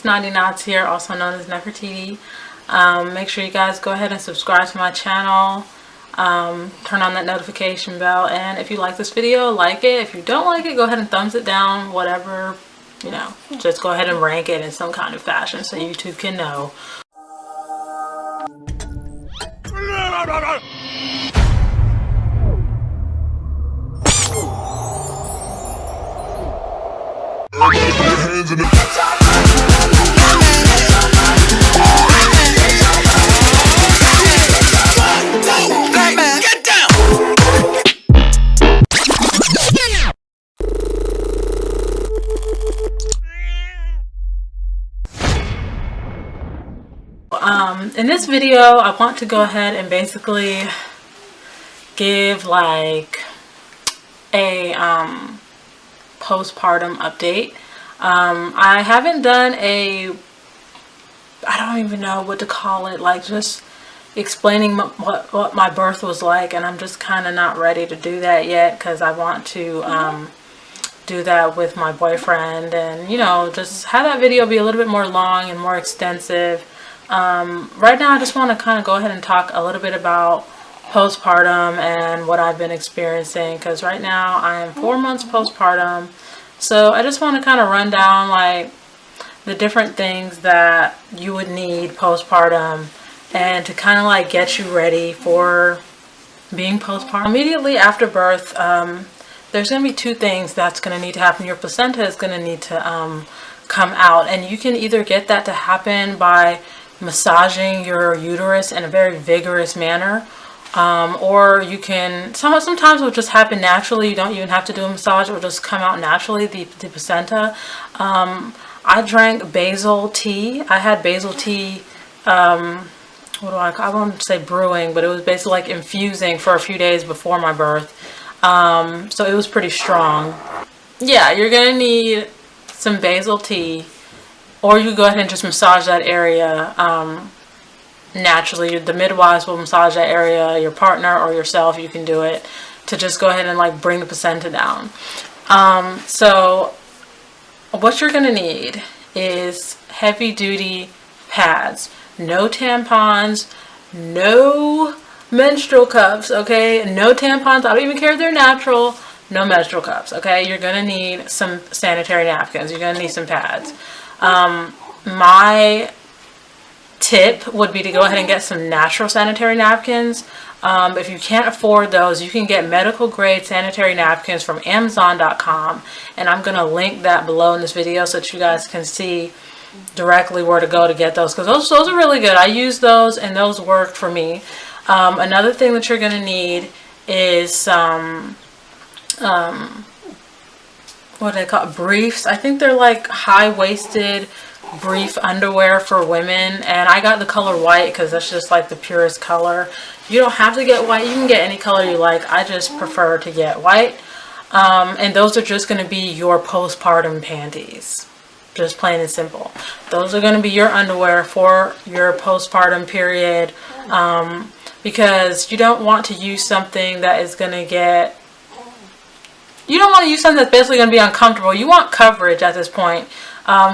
it's Naughty Knots here, also known as Nefer TiTi. Make sure you guys go ahead and subscribe to my channel. Turn on that notification bell, and if you like this video, like it. If you don't like it, go ahead and thumbs it down, whatever, you know, just go ahead and rank it in some kind of fashion so YouTube can know. In this video, I want to go ahead and basically give like a postpartum update. I haven't done I don't even know what to call it, like just explaining what my birth was like, and I'm just kind of not ready to do that yet because I want to do that with my boyfriend, and you know, just have that video be a little bit more long and more extensive. Right now I just want to kind of go ahead and talk a little bit about postpartum and what I've been experiencing, because right now I am 4 months postpartum. So I just want to kind of run down like the different things that you would need postpartum and to kind of like get you ready for being postpartum. Immediately after birth, there's going to be two things that's going to need to happen. Your placenta is going to need to come out, and you can either get that to happen by massaging your uterus in a very vigorous manner, or you can, sometimes it will just happen naturally. You don't even have to do a massage. It will just come out naturally, the placenta. I drank basil tea. I had basil tea, I won't say brewing, but it was basically like infusing for a few days before my birth. So it was pretty strong. Yeah, you're gonna need some basil tea, or you go ahead and just massage that area naturally. The midwives will massage that area, your partner or yourself, you can do it, to just go ahead and like bring the placenta down. So what you're gonna need is heavy duty pads, no tampons, no menstrual cups, okay? No tampons, I don't even care if they're natural, no menstrual cups, okay? You're gonna need some sanitary napkins, you're gonna need some pads. My tip would be to go ahead and get some natural sanitary napkins. If you can't afford those, you can get medical grade sanitary napkins from Amazon.com, and I'm going to link that below in this video so that you guys can see directly where to go to get those, because those are really good. I use those and those worked for me. Another thing that you're going to need is some what do they call it? Briefs. I think they're like high-waisted brief underwear for women, and I got the color white because that's just like the purest color. You don't have to get white, you can get any color you like. I just prefer to get white. And those are just going to be your postpartum panties, just plain and simple. Those are going to be your underwear for your postpartum period, because you don't want to use something that is going to get, you don't want to use something that's basically going to be uncomfortable. You want coverage at this point.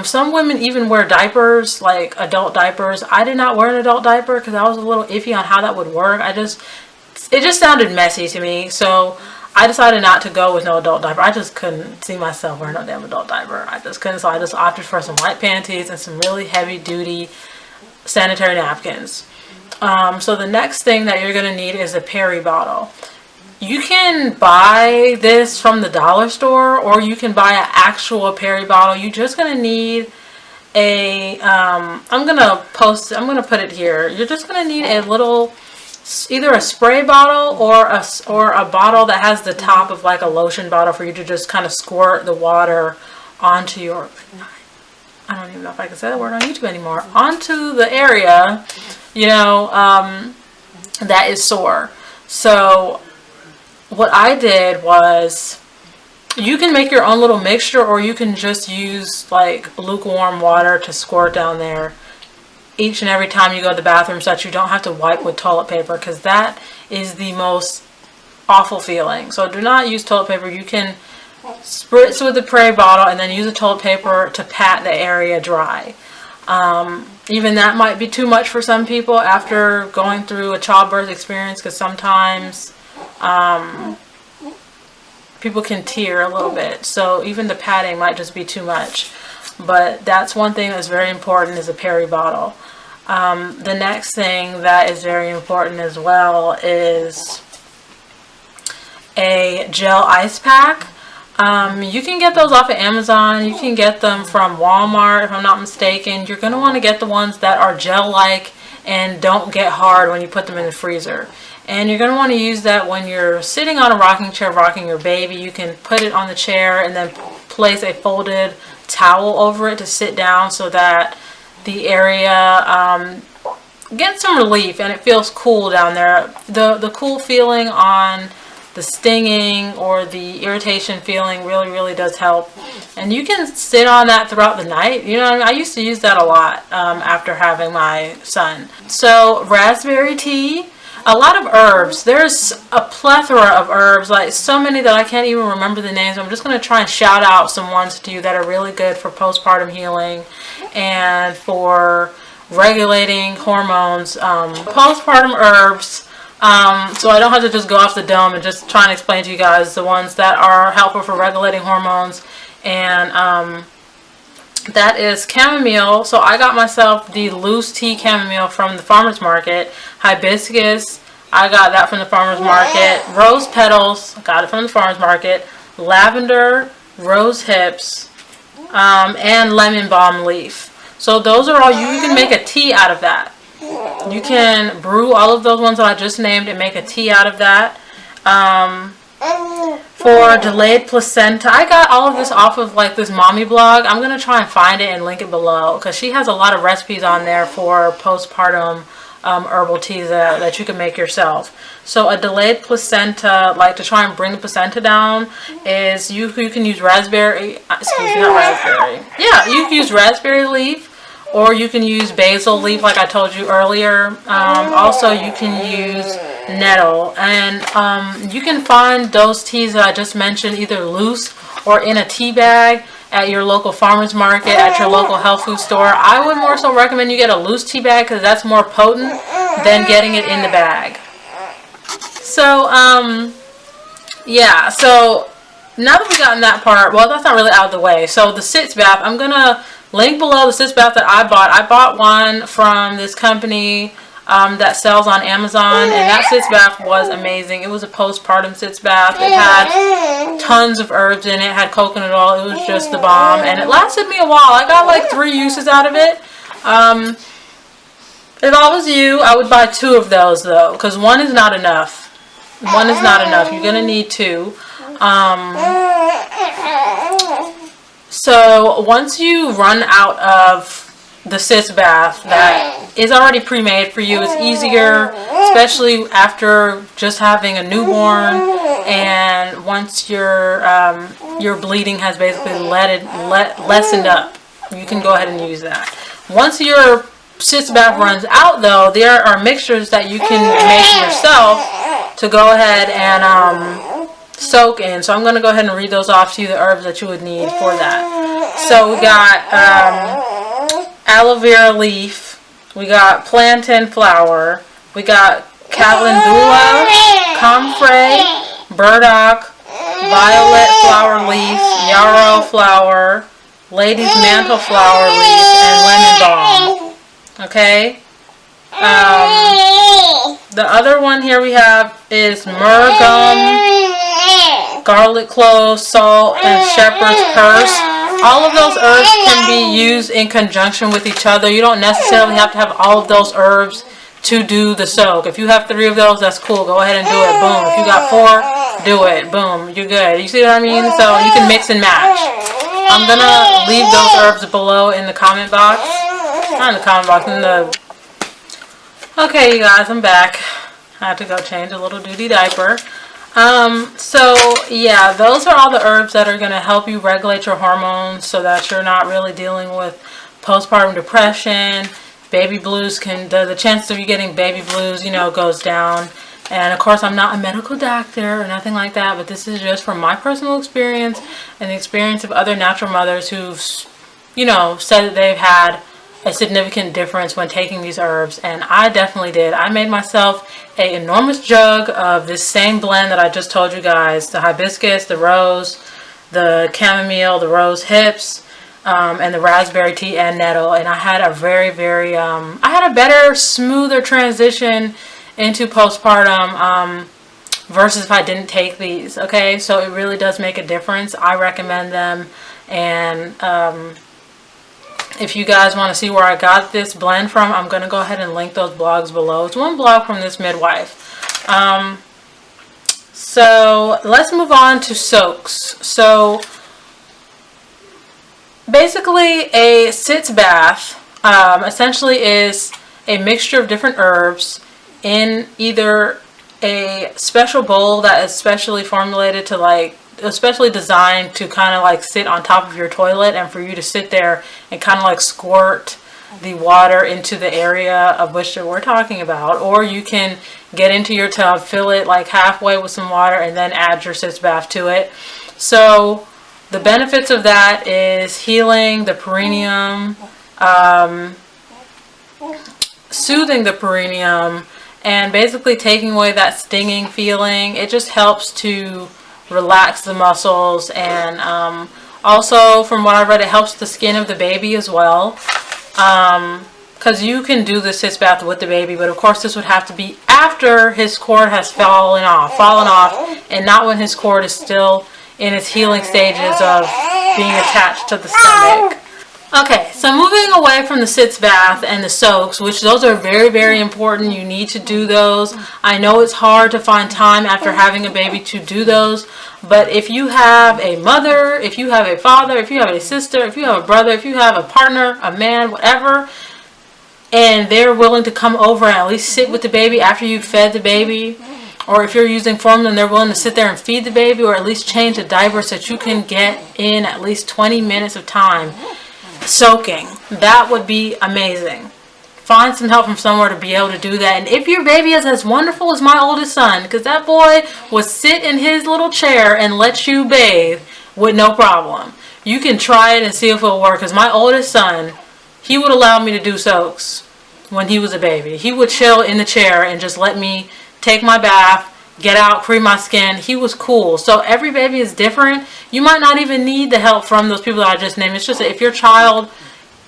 Some women even wear diapers, like adult diapers. I did not wear an adult diaper because I was a little iffy on how that would work. It just sounded messy to me. So I decided not to go with no adult diaper. I just couldn't see myself wearing no damn adult diaper. I just couldn't. So I just opted for some white panties and some really heavy duty sanitary napkins. So the next thing that you're going to need is a peri bottle. You can buy this from the dollar store, or you can buy an actual peri bottle. You're just going to need a, I'm going to put it here. You're just going to need a little, either a spray bottle or a bottle that has the top of like a lotion bottle for you to just kind of squirt the water onto your, I don't even know if I can say that word on YouTube anymore, onto the area, you know, that is sore. So what I did was, you can make your own little mixture, or you can just use like lukewarm water to squirt down there each and every time you go to the bathroom, so that you don't have to wipe with toilet paper, because that is the most awful feeling. So do not use toilet paper. You can spritz with the spray bottle and then use the toilet paper to pat the area dry. Even that might be too much for some people after going through a childbirth experience, because sometimes people can tear a little bit. So even the padding might just be too much. But that's one thing that's very important, is a peri bottle. The next thing that is very important as well is a gel ice pack. You can get those off of Amazon. You can get them from Walmart, if I'm not mistaken. You're going to want to get the ones that are gel-like and don't get hard when you put them in the freezer. And you're going to want to use that when you're sitting on a rocking chair rocking your baby. You can put it on the chair and then place a folded towel over it to sit down, so that the area gets some relief and it feels cool down there. The cool feeling on the stinging or the irritation feeling really does help. And you can sit on that throughout the night. You know, I used to use that a lot after having my son. So raspberry tea, a lot of herbs. There's a plethora of herbs, like so many that I can't even remember the names. I'm just going to try and shout out some ones to you that are really good for postpartum healing and for regulating hormones. Postpartum herbs. So I don't have to just go off the dome and just try and explain to you guys the ones that are helpful for regulating hormones. And that is chamomile. So I got myself the loose tea chamomile from the farmer's market. Hibiscus, I got that from the farmer's market. Rose petals, I got it from the farmer's market. Lavender, rose hips, and lemon balm leaf. So those are all, you can make a tea out of that. You can brew all of those ones that I just named and make a tea out of that. For delayed placenta, I got all of this off of like this mommy blog. I'm going to try and find it and link it below, because she has a lot of recipes on there for postpartum herbal teas that you can make yourself. So a delayed placenta, like to try and bring the placenta down, is you can use raspberry, excuse me, not raspberry. Yeah, you can use raspberry leaf, or you can use basil leaf like I told you earlier. Also, you can use nettle. And you can find those teas that I just mentioned either loose or in a tea bag at your local farmer's market, at your local health food store. I would more so recommend you get a loose tea bag, because that's more potent than getting it in the bag. So, yeah. So, now that we've gotten that part, well, that's not really out of the way. So, the sitz bath, I'm going to link below the sitz bath that I bought. I bought one from this company that sells on Amazon, and that sitz bath was amazing. It was a postpartum sitz bath. It had tons of herbs in it. It had coconut oil. It was just the bomb, and it lasted me a while. I got like 3 uses out of it. If I was you, I would buy 2 of those though, because one is not enough. One is not enough. You're gonna need 2. So once you run out of the sitz bath that is already pre-made for you, it's easier, especially after just having a newborn, and once your bleeding has basically lessened up, you can go ahead and use that. Once your sitz bath runs out though, there are mixtures that you can make yourself to go ahead and soak in. So I'm going to go ahead and read those off to you, the herbs that you would need for that. So we got aloe vera leaf, we got plantain flower, we got calendula, comfrey, burdock, violet flower leaf, yarrow flower, lady's mantle flower leaf, and lemon balm. Okay. The other one here we have is myrrh gum, garlic cloves, salt, and shepherd's purse. All of those herbs can be used in conjunction with each other. You don't necessarily have to have all of those herbs to do the soak. If you have 3 of those, that's cool. Go ahead and do it. Boom. If you got 4, do it. Boom. You're good. You see what I mean? So you can mix and match. I'm going to leave those herbs below in the comment box. Not in the comment box, in the... Okay, you guys, I'm back. I had to go change a little duty diaper. So yeah, those are all the herbs that are going to help you regulate your hormones so that you're not really dealing with postpartum depression. Baby blues the chance of you getting baby blues, you know, goes down. And of course, I'm not a medical doctor or nothing like that, but this is just from my personal experience and the experience of other natural mothers who've, you know, said that they've had a significant difference when taking these herbs, and I definitely did. I made myself an enormous jug of this same blend that I just told you guys, the hibiscus, the rose, the chamomile, the rose hips, and the raspberry tea and nettle, and I had a very I had a better, smoother transition into postpartum versus if I didn't take these. Okay, so it really does make a difference. I recommend them, and if you guys want to see where I got this blend from, I'm going to go ahead and link those blogs below. It's one blog from this midwife. So let's move on to soaks. So basically a sitz bath essentially is a mixture of different herbs in either a special bowl that is specially formulated to, like, especially designed to kind of like sit on top of your toilet, and for you to sit there and kind of like squirt the water into the area of which we're talking about. Or you can get into your tub, fill it like halfway with some water, and then add your sitz bath to it. So the benefits of that is healing the perineum, soothing the perineum, and basically taking away that stinging feeling. It just helps to relax the muscles, and also from what I read, it helps the skin of the baby as well, because you can do the sitz bath with the baby, but of course this would have to be after his cord has fallen off, and not when his cord is still in its healing stages of being attached to the stomach. Okay, so moving away from the sitz bath and the soaks, which those are very important. You need to do those. I know it's hard to find time after having a baby to do those, but if you have a mother, if you have a father, if you have a sister, if you have a brother, if you have a partner, a man, whatever, and they're willing to come over and at least sit with the baby after you've fed the baby, or if you're using formula and they're willing to sit there and feed the baby, or at least change the diaper so that you can get in at least 20 minutes of time soaking, that would be amazing. Find some help from somewhere to be able to do that. And if your baby is as wonderful as my oldest son, because that boy would sit in his little chair and let you bathe with no problem, you can try it and see if it'll work. Because my oldest son, he would allow me to do soaks when he was a baby. He would chill in the chair and just let me take my bath, get out, cream my skin. He was cool. So every baby is different. You might not even need the help from those people that I just named. It's just that if your child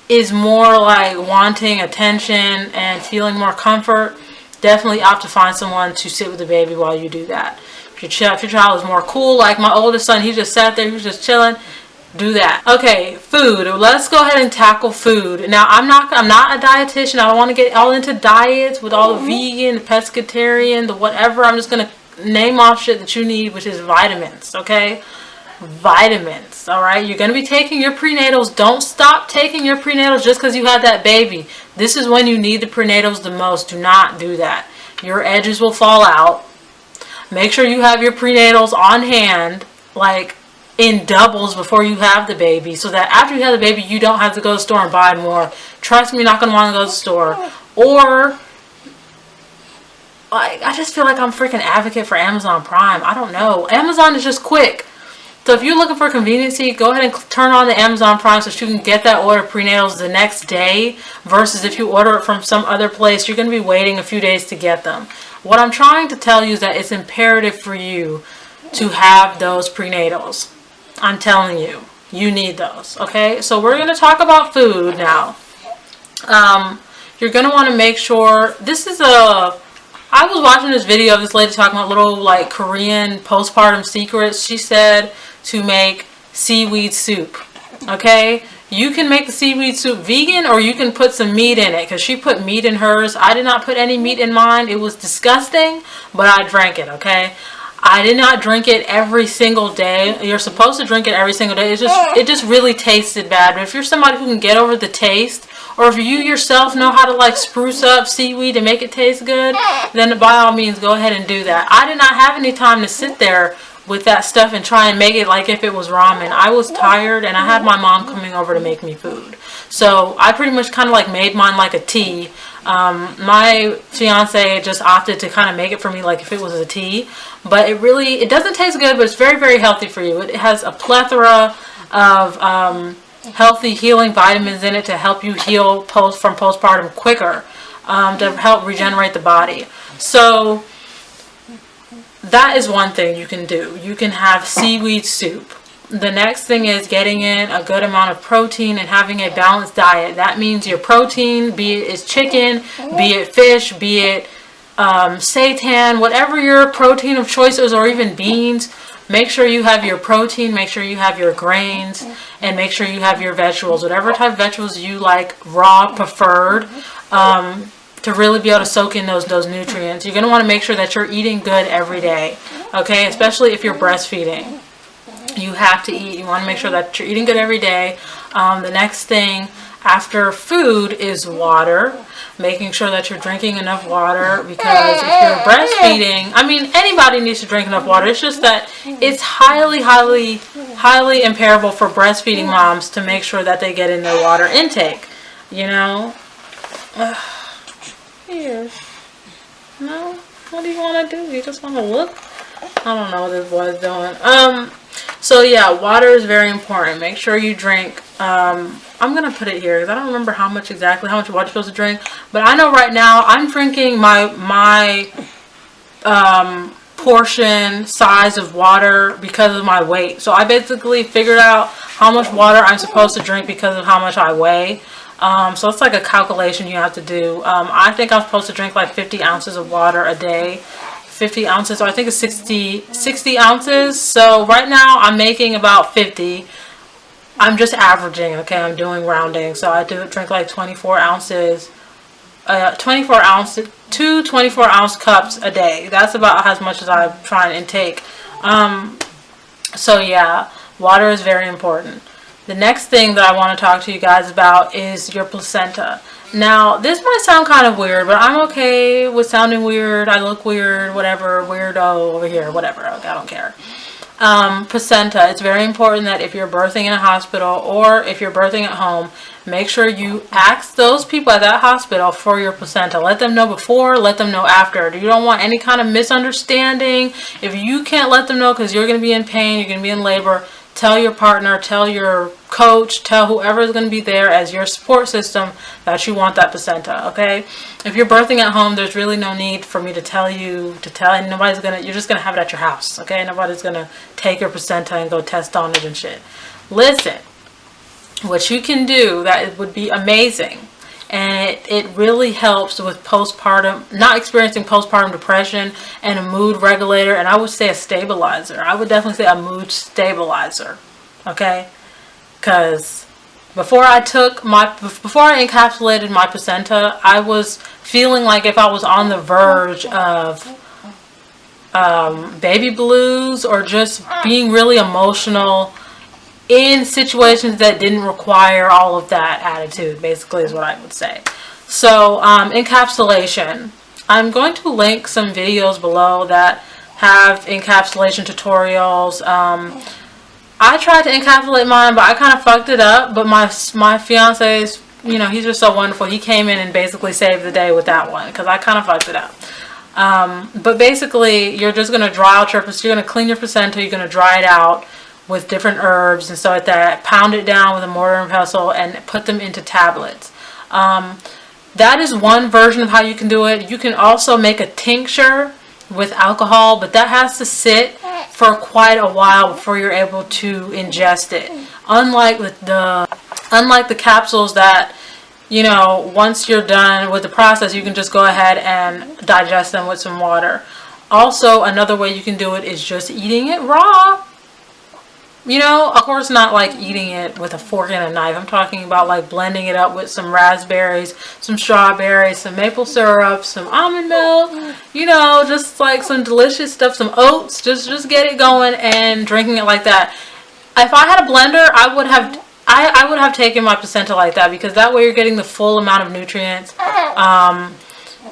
is more like wanting attention and feeling more comfort, definitely opt to find someone to sit with the baby while you do that. If your child is more cool, like my oldest son, he just sat there, he was just chilling, do that. Okay, food. Let's go ahead and tackle food. Now, I'm not a dietitian. I don't want to get all into diets with all the vegan, the pescatarian, the whatever. I'm just going to name off shit that you need, which is vitamins. Okay, vitamins. All right, you're going to be taking your prenatals. Don't stop taking your prenatals just because you had that baby. This is when you need the prenatals the most. Do not do that. Your edges will fall out. Make sure you have your prenatals on hand, like in doubles before you have the baby, so that after you have the baby, you don't have to go to the store and buy more. Trust me, you're not going to want to go to the store. Or like, I just feel like I'm a freaking advocate for Amazon Prime. I don't know. Amazon is just quick. So if you're looking for conveniency, go ahead and turn on the Amazon Prime so that you can get that order of prenatals the next day, versus if you order it from some other place, you're going to be waiting a few days to get them. What I'm trying to tell you is that it's imperative for you to have those prenatals. I'm telling you, you need those. Okay, so we're going to talk about food now. You're going to want to make sure, I was watching this video of this lady talking about little like Korean postpartum secrets. She said to make seaweed soup. Okay, you can make the seaweed soup vegan, or you can put some meat in it, because she put meat in hers. I did not put any meat in mine. It was disgusting, but I drank it. Okay, I did not drink it every single day. You're supposed to drink it every single day. It just really tasted bad. But if you're somebody who can get over the taste, or if you yourself know how to like spruce up seaweed and make it taste good, then by all means go ahead and do that. I did not have any time to sit there with that stuff and try and make it like if it was ramen. I was tired, and I had my mom coming over to make me food. So I pretty much kind of like made mine like a tea. My fiance just opted to kind of make it for me like if it was a tea. But it doesn't taste good, but it's very, very healthy for you. It has a plethora of healthy healing vitamins in it to help you heal from postpartum quicker, to help regenerate the body. So that is one thing you can do. You can have seaweed soup. The next thing is getting in a good amount of protein and having a balanced diet. That means your protein, be it is chicken, be it fish, be it seitan, whatever your protein of choice is, or even beans. Make sure you have your protein, make sure you have your grains, and make sure you have your vegetables. Whatever type of vegetables you like, raw preferred, to really be able to soak in those nutrients. You're going to want to make sure that you're eating good every day, okay? Especially if you're breastfeeding. You have to eat. You want to make sure that you're eating good every day. The next thing after food is water. Making sure that you're drinking enough water, because if you're breastfeeding, I mean, anybody needs to drink enough water. It's just that it's highly imperative for breastfeeding moms to make sure that they get in their water intake, you know? Here. No? What do you want to do? You just want to look? I don't know what this boy's doing. So yeah, water is very important. Make sure you drink. I'm gonna put it here because I don't remember exactly how much water you're supposed to drink. But I know right now I'm drinking my portion size of water because of my weight. So I basically figured out how much water I'm supposed to drink because of how much I weigh. So it's like a calculation you have to do. I think I'm supposed to drink like 50 ounces of water a day. 50 ounces, so I think it's 60 ounces. So right now I'm making about 50. I'm just averaging, okay? I'm doing rounding. So I do drink like 24 ounces, 24 ounce cups a day. That's about as much as I try and intake. So yeah, water is very important. The next thing that I want to talk to you guys about is your placenta. Now, this might sound kind of weird, but I'm okay with sounding weird. I look weird, whatever, weirdo over here, whatever. Okay, I don't care. Placenta. It's very important that if you're birthing in a hospital or if you're birthing at home, make sure you ask those people at that hospital for your placenta. Let them know before, let them know after. You don't want any kind of misunderstanding. If you can't let them know because you're going to be in pain, you're going to be in labor, tell your partner, tell your coach, tell whoever is going to be there as your support system that you want that placenta, okay? If you're birthing at home, there's really no need for me to tell you and nobody's going to, you're just going to have it at your house, okay? Nobody's going to take your placenta and go test on it and shit. Listen, what you can do that would be amazing, and it really helps with postpartum, not experiencing postpartum depression, and a mood regulator, and I would say a stabilizer. I would definitely say a mood stabilizer, okay? Because before I encapsulated my placenta, I was feeling like if I was on the verge of baby blues or just being really emotional in situations that didn't require all of that attitude, basically is what I would say. So encapsulation. I'm going to link some videos below that have encapsulation tutorials. I tried to encapsulate mine, but I kind of fucked it up. But my fiance's, you know, he's just so wonderful. He came in and basically saved the day with that one because I kind of fucked it up. But basically, you're just going to dry out you're going to clean your placenta. You're going to dry it out with different herbs and stuff like that. Pound it down with a mortar and pestle and put them into tablets. That is one version of how you can do it. You can also make a tincture with alcohol, but that has to sit for quite a while before you're able to ingest it. Unlike the capsules that, you know, once you're done with the process, you can just go ahead and digest them with some water. Also, another way you can do it is just eating it raw. You know, of course not like eating it with a fork and a knife. I'm talking about like blending it up with some raspberries, some strawberries, some maple syrup, some almond milk, you know, just like some delicious stuff, some oats, just get it going and drinking it like that. If I had a blender, I would have taken my placenta like that, because that way you're getting the full amount of nutrients.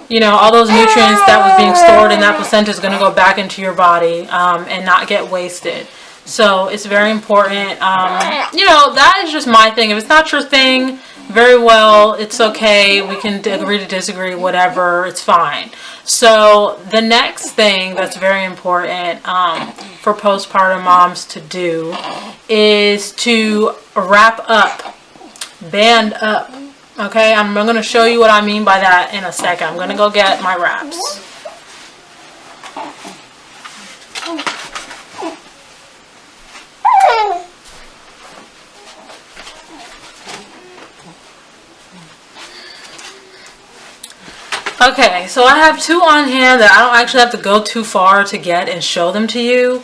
You know, all those nutrients that was being stored in that placenta is going to go back into your body and not get wasted. So it's very important. You know, that is just my thing. If it's not your thing, very well, it's okay, we can agree to disagree, whatever, it's fine. So the next thing that's very important for postpartum moms to do is to wrap up, band up. Okay, I'm going to show you what I mean by that in a second. I'm going to go get my wraps. Okay, so I have two on hand that I don't actually have to go too far to get and show them to you.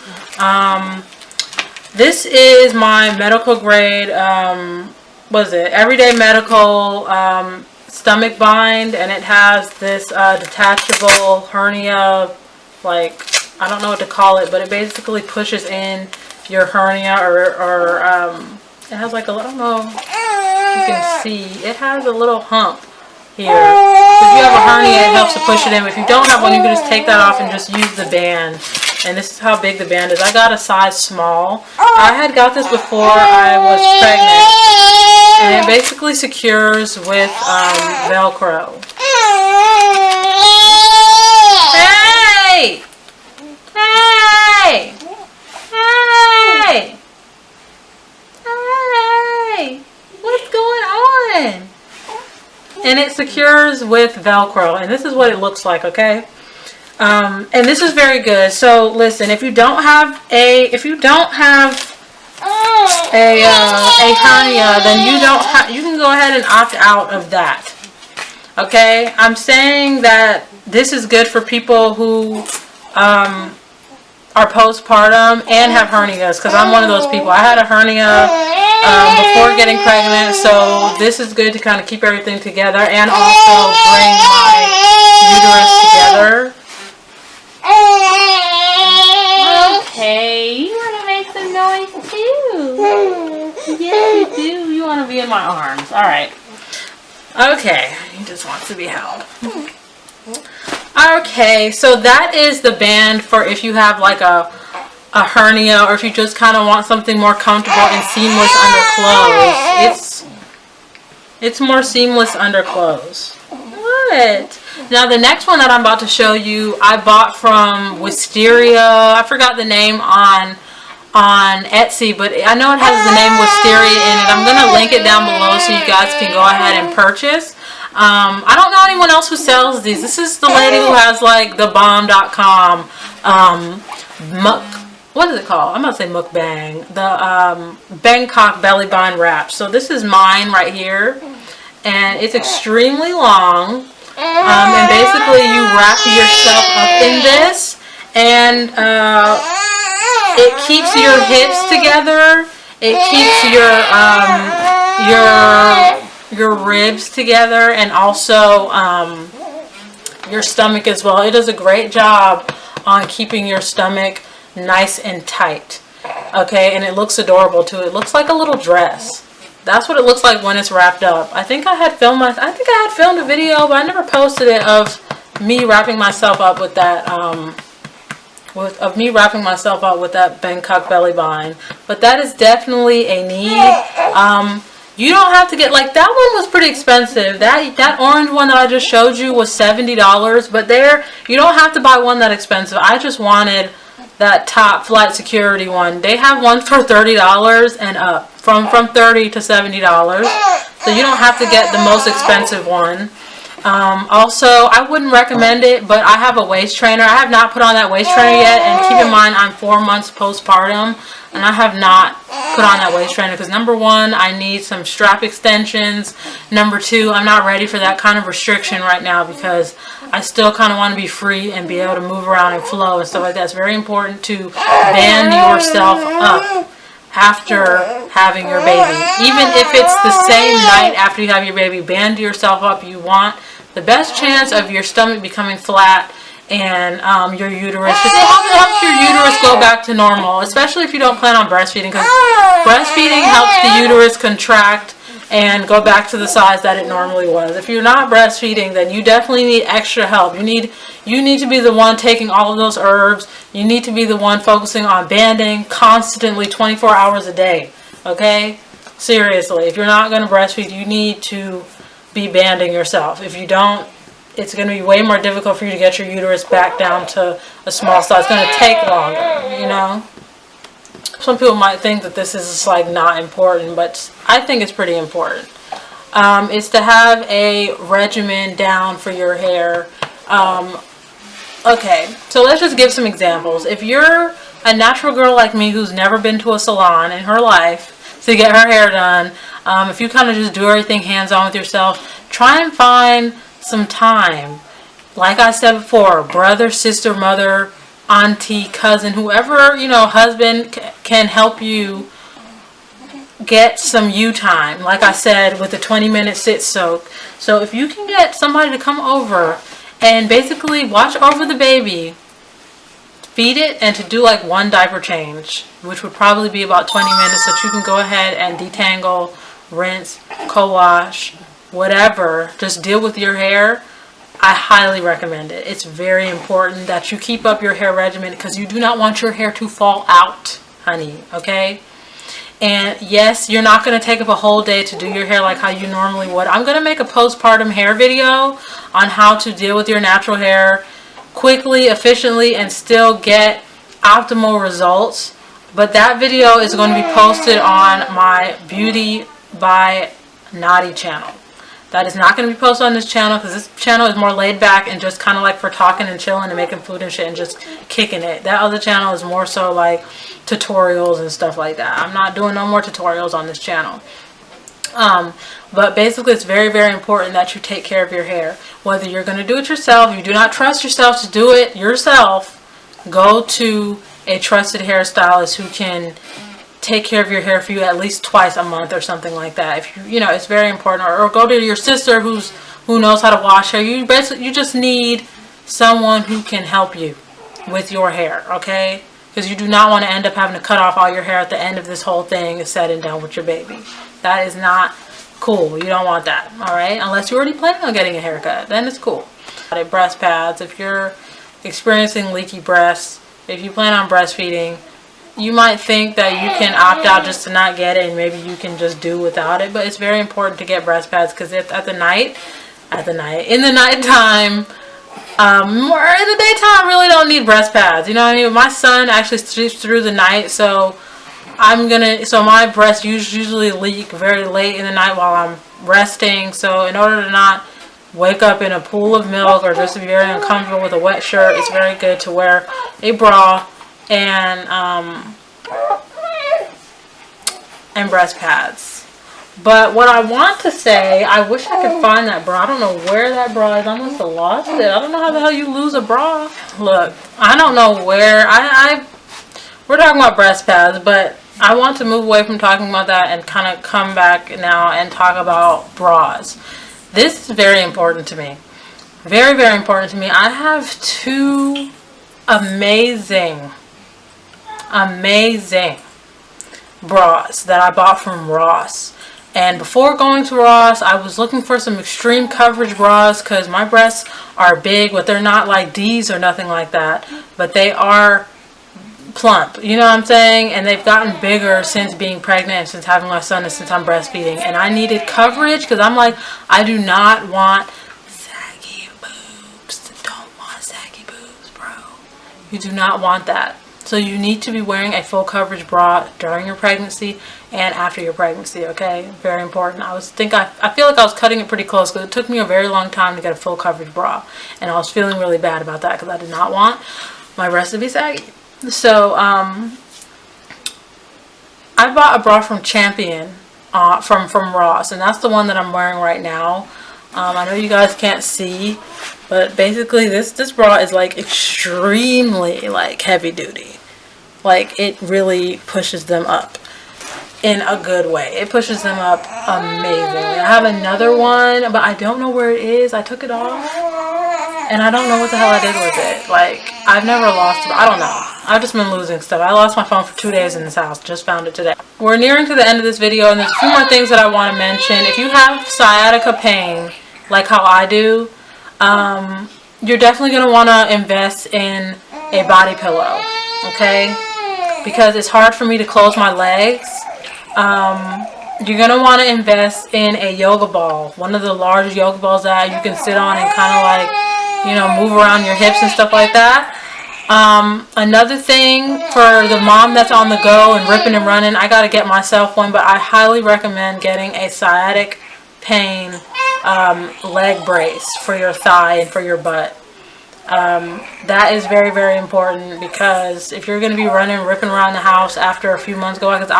This is my medical grade, what is it, Everyday Medical stomach bind, and it has this detachable hernia, like, I don't know what to call it, but it basically pushes in your hernia, or it has like a little, I don't know if you can see, it has a little hump here. If you have a hernia, it helps to push it in. If you don't have one, you can just take that off and just use the band. And this is how big the band is. I got a size small. I had got this before I was pregnant. And it basically secures with Velcro. Hey! Hey! Hey! Hey! What's going on? And it secures with Velcro, and this is what it looks like, okay? And this is very good. So listen, if you don't have a hernia, then you can go ahead and opt out of that. Okay? I'm saying that this is good for people who are postpartum and have hernias, because I'm one of those people. I had a hernia before getting pregnant, so this is good to kind of keep everything together and also bring my uterus together. Okay, you want to make some noise too. Yes, you do. You want to be in my arms. All right. Okay, he just wants to be held. Okay, so that is the band for if you have like a hernia, or if you just kind of want something more comfortable and seamless under clothes. It's more seamless under clothes. What? Now the next one that I'm about to show you, I bought from Wisteria. I forgot the name on Etsy, but I know it has the name Wisteria in it. I'm going to link it down below so you guys can go ahead and purchase. I don't know anyone else who sells these. This is the lady who has like the bomb.com what is it called? I'm going to say mukbang. The Bangkok belly bind wrap. So this is mine right here. And it's extremely long. And basically you wrap yourself up in this. And it keeps your hips together. It keeps your ribs together. And also your stomach as well. It does a great job on keeping your stomach nice and tight. Okay, and it looks adorable too. It looks like a little dress. That's what it looks like when it's wrapped up. I think I had filmed a video, but I never posted it, of me wrapping myself up with that Bangkok belly bind. But that is definitely a need. You don't have to get, like, that one was pretty expensive. That orange one that I just showed you was $70, but you don't have to buy one that expensive. I just wanted that top flight security one. They have one for $30 and up, from $30 to $70. So you don't have to get the most expensive one. Also, I wouldn't recommend it, but I have a waist trainer. I have not put on that waist trainer yet, and keep in mind I'm 4 months postpartum, and I have not put on that waist trainer because number one, I need some strap extensions. Number two, I'm not ready for that kind of restriction right now because I still kind of want to be free and be able to move around and flow and stuff like that. It's very important to band yourself up after having your baby. Even if it's the same night after you have your baby, band yourself up. You want the best chance of your stomach becoming flat and your uterus. It helps your uterus go back to normal, especially if you don't plan on breastfeeding, because breastfeeding helps the uterus contract and go back to the size that it normally was. If you're not breastfeeding, then you definitely need extra help. You need to be the one taking all of those herbs. You need to be the one focusing on banding constantly 24 hours a day. Okay? Seriously, if you're not going to breastfeed, you need to be banding yourself. If you don't, it's going to be way more difficult for you to get your uterus back down to a small size. It's going to take longer, you know. Some people might think that this is like not important, but I think it's pretty important. It's to have a regimen down for your hair. Okay, so let's just give some examples. If you're a natural girl like me who's never been to a salon in her life to get her hair done, if you kind of just do everything hands-on with yourself, try and find some time. Like I said before, brother, sister, mother, auntie, cousin, whoever, you know, husband can help you get some you time. Like I said, with the 20-minute sit soak. So if you can get somebody to come over and basically watch over the baby, feed it, and to do like one diaper change, which would probably be about 20 minutes, so that you can go ahead and detangle, rinse, co-wash, whatever, just deal with your hair. I highly recommend it. It's very important that you keep up your hair regimen, because you do not want your hair to fall out, honey, okay? And yes, you're not going to take up a whole day to do your hair like how you normally would. I'm going to make a postpartum hair video on how to deal with your natural hair quickly, efficiently, and still get optimal results. But that video is going to be posted on my Beauty by Naughty channel. That is not going to be posted on this channel, because this channel is more laid back and just kind of like for talking and chilling and making food and shit and just kicking it. That other channel is more so like tutorials and stuff like that. I'm not doing no more tutorials on this channel. But basically, it's very, very important that you take care of your hair. Whether you're going to do it yourself, you do not trust yourself to do it yourself, go to a trusted hairstylist who can take care of your hair for you at least twice a month or something like that. If you know, it's very important. Or go to your sister who knows how to wash hair. You just need someone who can help you with your hair, okay? Because you do not want to end up having to cut off all your hair at the end of this whole thing is said and done with your baby. That is not cool. You don't want that, all right? Unless you're already planning on getting a haircut, then it's cool. Breast pads, if you're experiencing leaky breasts, if you plan on breastfeeding, you might think that you can opt out just to not get it, and maybe you can just do without it. But it's very important to get breast pads, because in the nighttime, or in the daytime, I really don't need breast pads. You know what I mean? My son actually sleeps through the night, so my breasts usually leak very late in the night while I'm resting. So in order to not wake up in a pool of milk or just be very uncomfortable with a wet shirt, it's very good to wear a bra and breast pads. But what I want to say, I wish I could find that bra. I don't know where that bra is. I must have lost it. I don't know how the hell you lose a bra. Look, I don't know where. We're talking about breast pads, but I want to move away from talking about that and kind of come back now and talk about bras. This is very important to me. Very, very important to me. I have two amazing bras that I bought from Ross. And before going to Ross, I was looking for some extreme coverage bras, because my breasts are big, but they're not like D's or nothing like that. But they are plump, you know what I'm saying? And they've gotten bigger since being pregnant and since having my son and since I'm breastfeeding. And I needed coverage, because I'm like, I do not want saggy boobs. Don't want saggy boobs, bro. You do not want that. So you need to be wearing a full coverage bra during your pregnancy and after your pregnancy, okay? Very important. I feel like I was cutting it pretty close, because it took me a very long time to get a full coverage bra. And I was feeling really bad about that, because I did not want my breasts to be saggy. So I bought a bra from Champion, from Ross, and that's the one that I'm wearing right now. I know you guys can't see, but basically this bra is like extremely like heavy duty. Like, it really pushes them up in a good way. It pushes them up amazingly. I have another one, but I don't know where it is. I took it off, and I don't know what the hell I did with it. Like, I've never lost it. I don't know. I've just been losing stuff. I lost my phone for 2 days in this house. Just found it today. We're nearing to the end of this video, and there's a few more things that I want to mention. If you have sciatica pain, like how I do, you're definitely going to want to invest in a body pillow, okay? Because it's hard for me to close my legs you're going to want to invest in a yoga ball. One of the large yoga balls that you can sit on and kind of like, you know, move around your hips and stuff like that. Another thing for the mom that's on the go and ripping and running, I got to get myself one, but I highly recommend getting a sciatic pain leg brace for your thigh and for your butt. That is very, very important, because if you're going to be running, ripping around the house after a few months going, because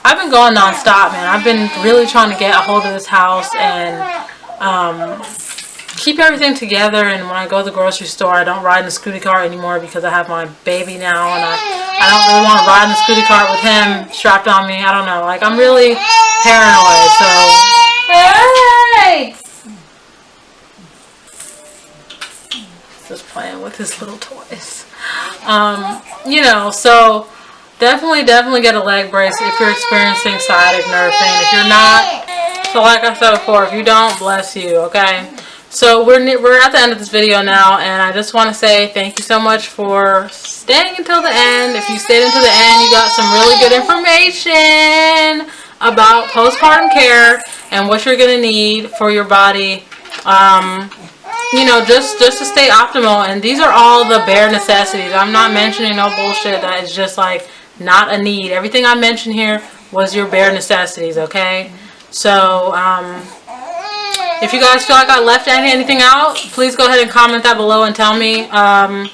I've been going non-stop, man. I've been really trying to get a hold of this house and keep everything together. And when I go to the grocery store, I don't ride in the scooty cart anymore because I have my baby now, and I don't really want to ride in the scooty cart with him strapped on me. I don't know. Like, I'm really paranoid, so... Hey! Just playing with his little toys. You know, so... Definitely get a leg brace if you're experiencing sciatic nerve pain. If you're not, so like I said before, if you don't, bless you, okay? So we're at the end of this video now, and I just want to say thank you so much for staying until the end. If you stayed until the end, you got some really good information about postpartum care and what you're going to need for your body. You know, just to stay optimal. And these are all the bare necessities. I'm not mentioning no bullshit that is just like not a need. Everything I mentioned here was your bare necessities, okay? So, if you guys feel like I left anything out, please go ahead and comment that below and tell me. Other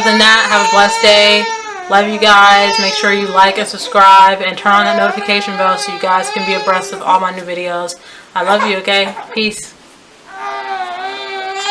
than that, have a blessed day. Love you guys. Make sure you like and subscribe and turn on that notification bell so you guys can be abreast of all my new videos. I love you, okay? Peace.